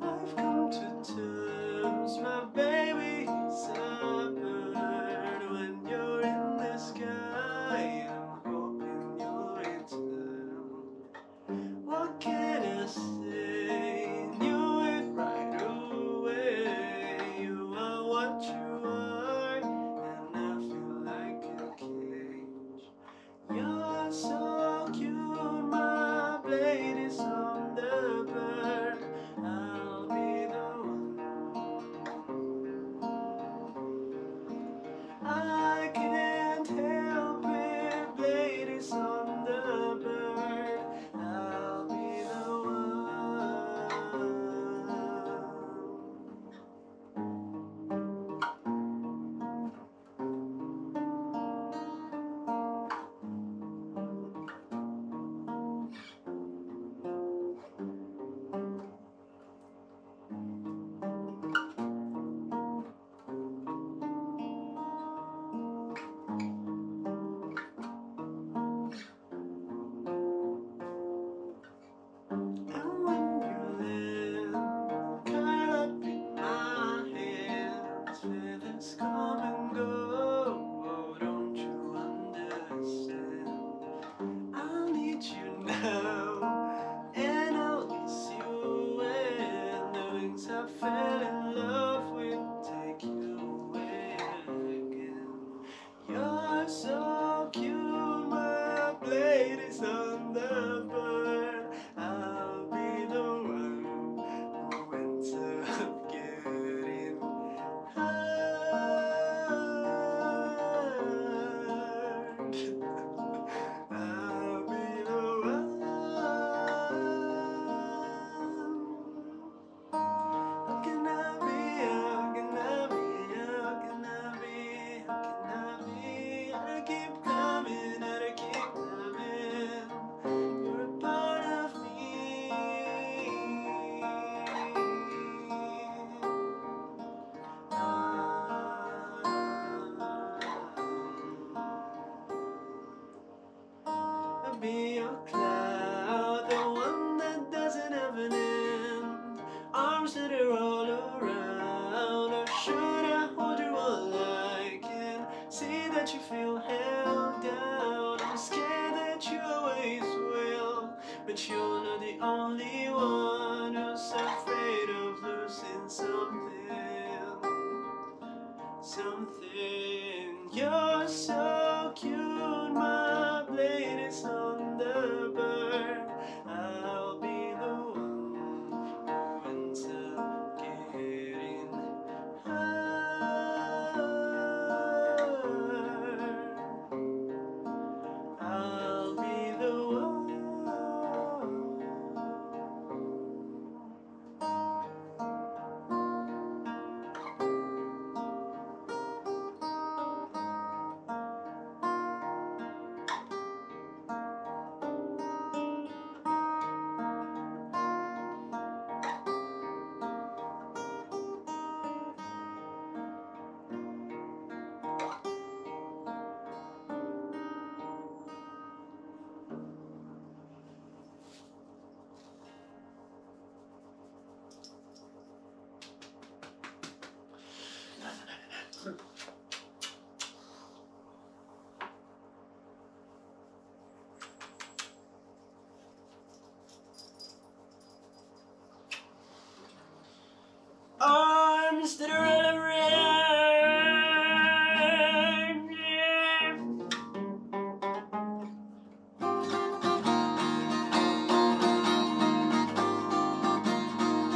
I've come to terms, my baby, is a bird. When you're in the sky, I'm hoping you'll return. What can I say? Knew it right away. You are what you are, and I feel like a cage. You're so cute, my blade is on the bird. I'll be the one. I can't help it, blade is on the bird. I'll be the one. And when you land, curl up in my hands, feathers come and go. Oh, don't you understand? I'll need you now, and I'll miss you when the wings I fell in love with take you away again. You're so cute, my blade is on the bird. I'll be the one who ends up getting hurt. I'll be the one. How can I be? How can I be? How can I be? How can I be? I keep climbing, I keep climbing. You're a part of me. I'll be your cloud, the one that doesn't have an end. Arms that are all around, or should I hold you all I can? See that you feel held down. I'm scared that you always will, but you're not the only one who's afraid of losing something.